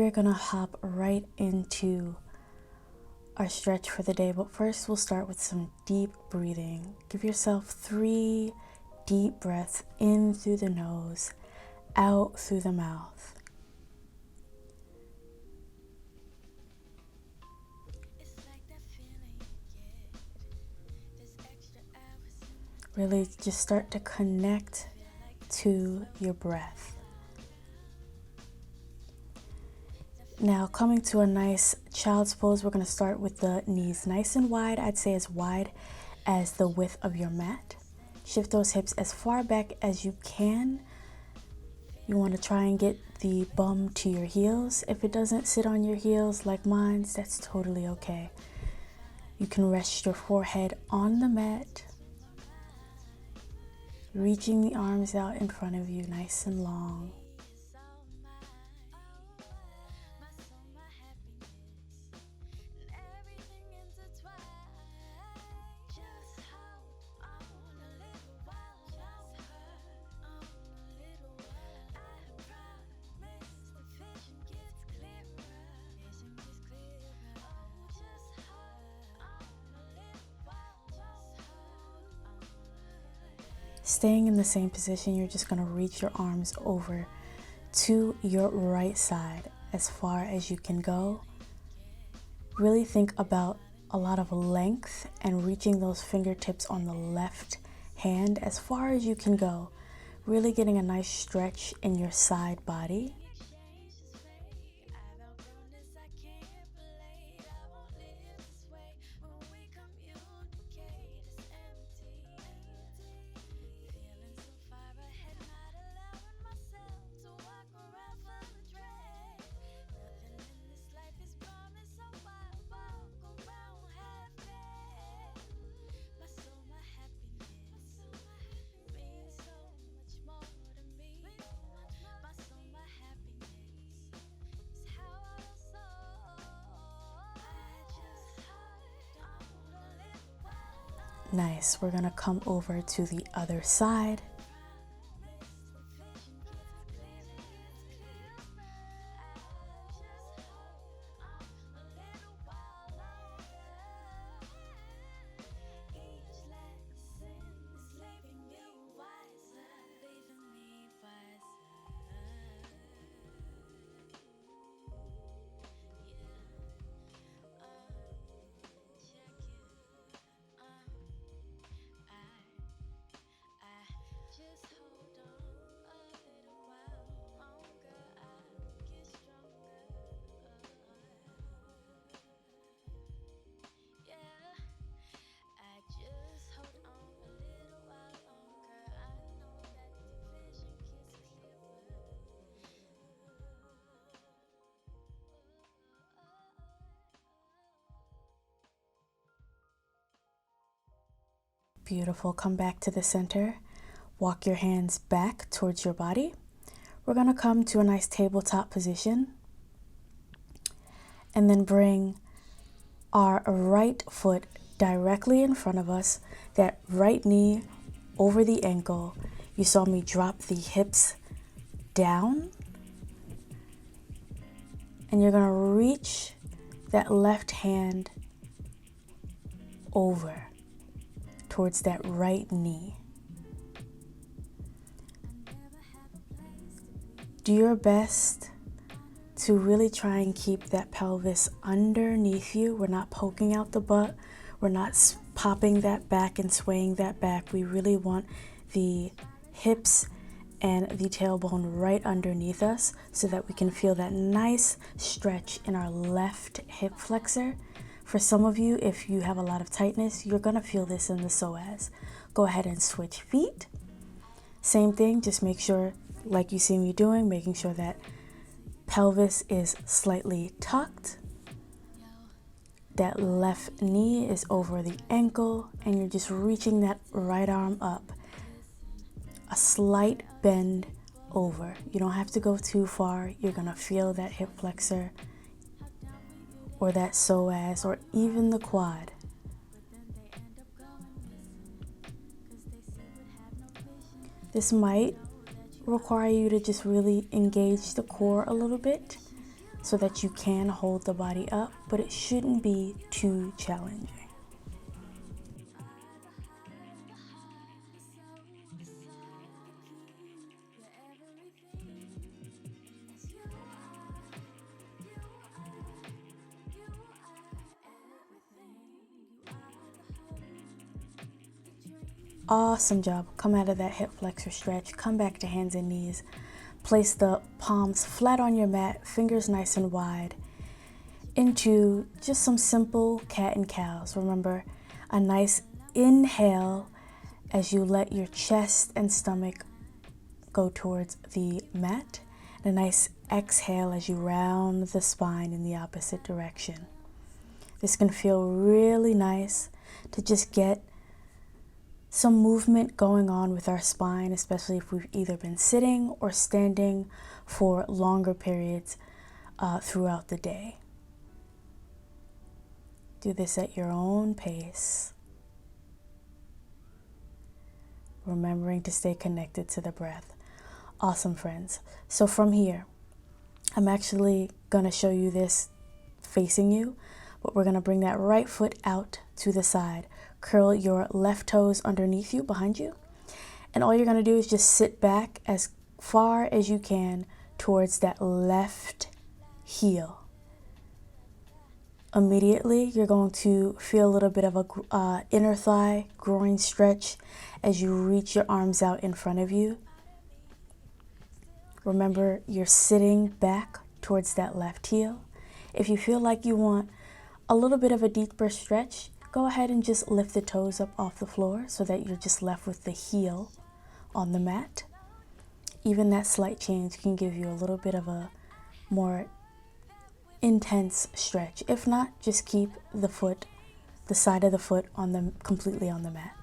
we're gonna hop right into our stretch for the day, but first we'll start with some deep breathing. Give yourself 3 deep breaths in through the nose, out through the mouth. Really just start to connect to your breath. Now, coming to a nice child's pose, we're going to start with the knees nice and wide. I'd say as wide as the width of your mat. Shift those hips as far back as you can. You want to try and get the bum to your heels. If it doesn't sit on your heels like mine, that's totally okay. You can rest your forehead on the mat, reaching the arms out in front of you nice and long. Staying in the same position, you're just going to reach your arms over to your right side as far as you can go. Really think about a lot of length and reaching those fingertips on the left hand as far as you can go. Really getting a nice stretch in your side body. Nice. We're gonna come over to the other side. Beautiful. Come back to the center. Walk your hands back towards your body. We're going to come to a nice tabletop position. And then bring our right foot directly in front of us. That right knee over the ankle. You saw me drop the hips down. And you're going to reach that left hand over towards that right knee. Do your best to really try and keep that pelvis underneath you. We're not poking out the butt. We're not popping that back and swaying that back. We really want the hips and the tailbone right underneath us so that we can feel that nice stretch in our left hip flexor. For some of you, if you have a lot of tightness, you're gonna feel this in the psoas. Go ahead and switch feet. Same thing, just make sure, like you see me doing, making sure that pelvis is slightly tucked. That left knee is over the ankle, and you're just reaching that right arm up. A slight bend over. You don't have to go too far. You're gonna feel that hip flexor or that psoas or even the quad. This might require you to just really engage the core a little bit. so that you can hold the body up, but it shouldn't be too challenging. Awesome job. Come out of that hip flexor stretch. Come back to hands and knees. Place the palms flat on your mat, fingers nice and wide, into just some simple cat and cows. Remember, a nice inhale as you let your chest and stomach go towards the mat, and a nice exhale as you round the spine in the opposite direction. This can feel really nice to just get some movement going on with our spine, especially if we've either been sitting or standing for longer periods throughout the day. Do this at your own pace, remembering to stay connected to the breath. Awesome, friends. So from here, I'm actually going to show you this facing you, but we're going to bring that right foot out to the side. Curl your left toes underneath you, behind you. And all you're going to do is just sit back as far as you can towards that left heel. Immediately, you're going to feel a little bit of a inner thigh groin stretch as you reach your arms out in front of you. Remember, you're sitting back towards that left heel. If you feel like you want a little bit of a deeper stretch, go ahead and just lift the toes up off the floor so that you're just left with the heel on the mat. Even that slight change can give you a little bit of a more intense stretch. If not, just keep the foot, the side of the foot completely on the mat.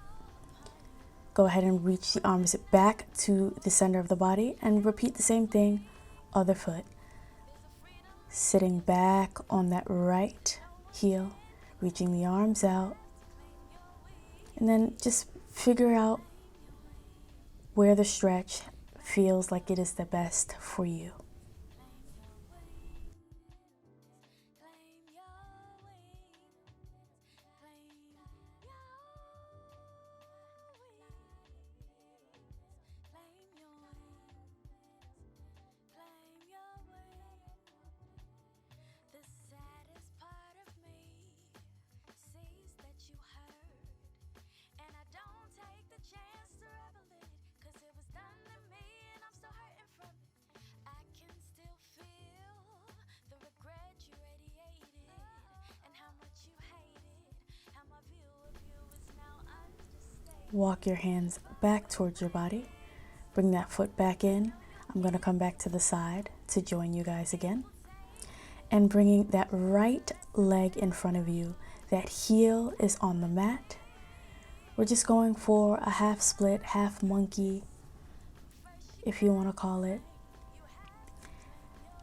Go ahead and reach the arms back to the center of the body and repeat the same thing, other foot. Sitting back on that right heel, reaching the arms out, and then just figure out where the stretch feels like it is the best for you. Walk your hands back towards your body. Bring that foot back in. I'm going to come back to the side to join you guys again. And bringing that right leg in front of you. That heel is on the mat. We're just going for a half split, half monkey, if you want to call it.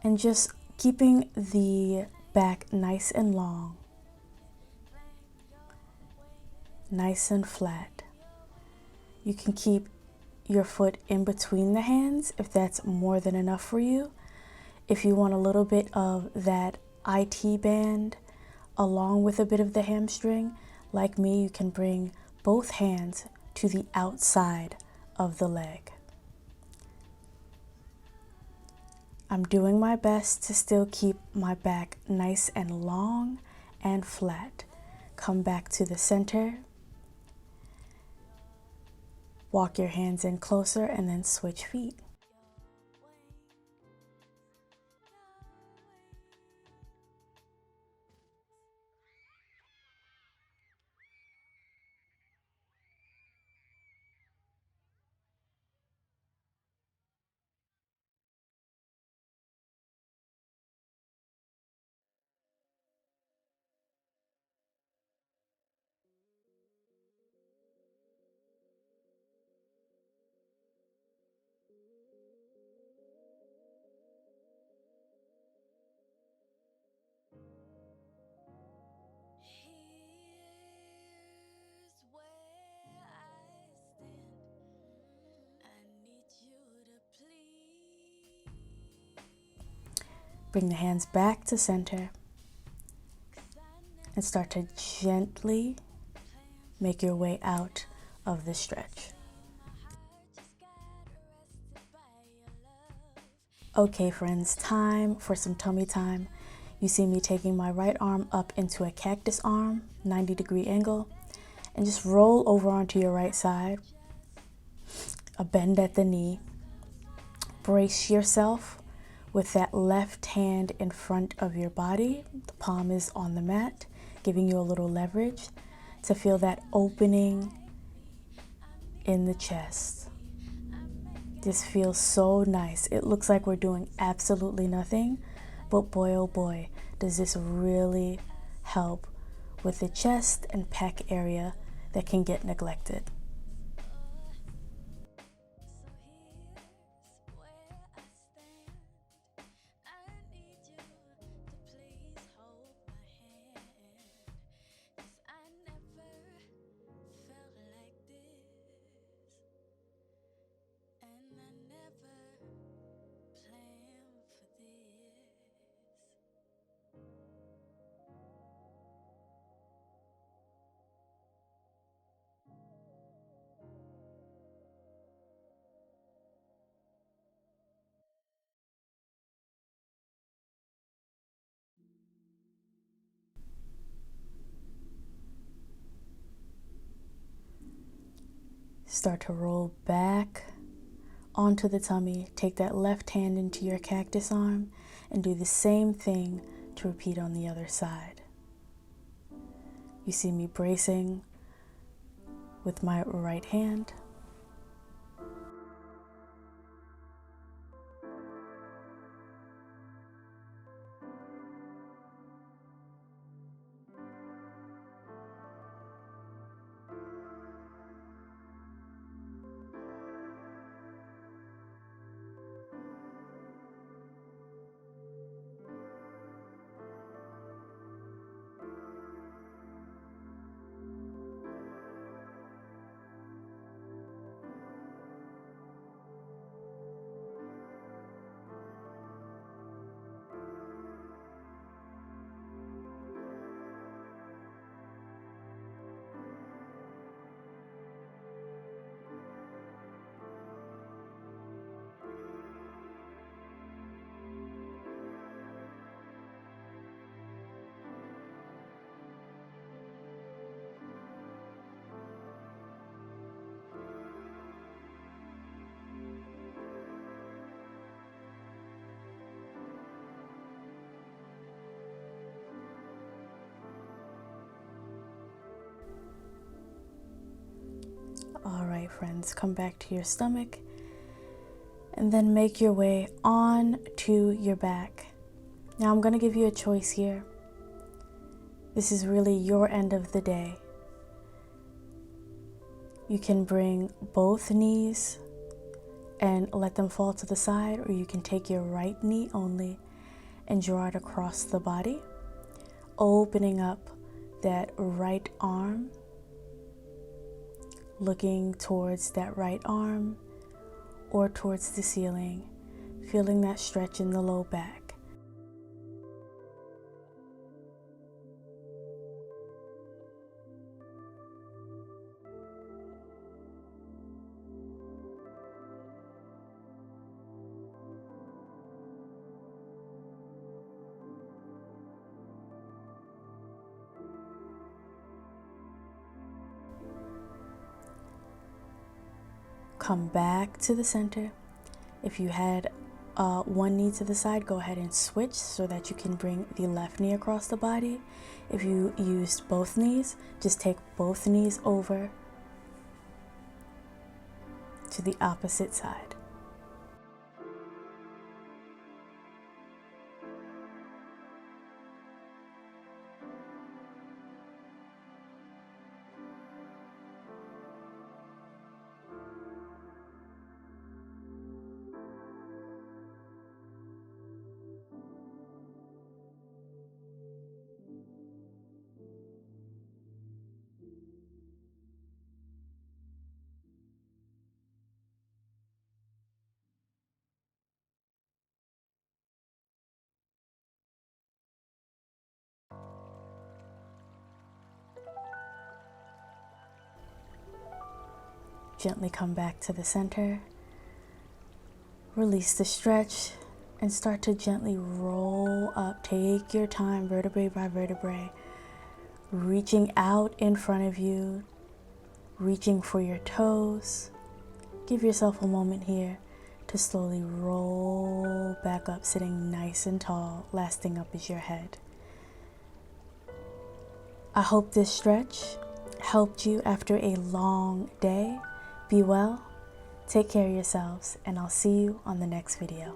And just keeping the back nice and long, nice and flat. You can keep your foot in between the hands if that's more than enough for you. If you want a little bit of that IT band along with a bit of the hamstring, like me, you can bring both hands to the outside of the leg. I'm doing my best to still keep my back nice and long and flat. Come back to the center. Walk your hands in closer and then switch feet. Bring the hands back to center and start to gently make your way out of the stretch. Okay, friends, time for some tummy time. You see me taking my right arm up into a cactus arm, 90-degree angle, and just roll over onto your right side, a bend at the knee. Brace yourself with that left hand in front of your body. The palm is on the mat, giving you a little leverage to feel that opening in the chest. This feels so nice. It looks like we're doing absolutely nothing, but boy oh boy, does this really help with the chest and pec area that can get neglected. Start to roll back onto the tummy. Take that left hand into your cactus arm and do the same thing to repeat on the other side. You see me bracing with my right hand. All right, friends, come back to your stomach and then make your way on to your back. Now I'm going to give you a choice here. This is really your end of the day. You can bring both knees and let them fall to the side, or you can take your right knee only and draw it across the body, opening up that right arm, looking towards that right arm or towards the ceiling, feeling that stretch in the low back. Come back to the center. If you had one knee to the side, go ahead and switch so that you can bring the left knee across the body. If you used both knees, just take both knees over to the opposite side. Gently come back to the center. Release the stretch and start to gently roll up. Take your time, vertebrae by vertebrae. Reaching out in front of you, reaching for your toes. Give yourself a moment here to slowly roll back up, sitting nice and tall. Last thing up is your head. I hope this stretch helped you after a long day. Be well, take care of yourselves, and I'll see you on the next video.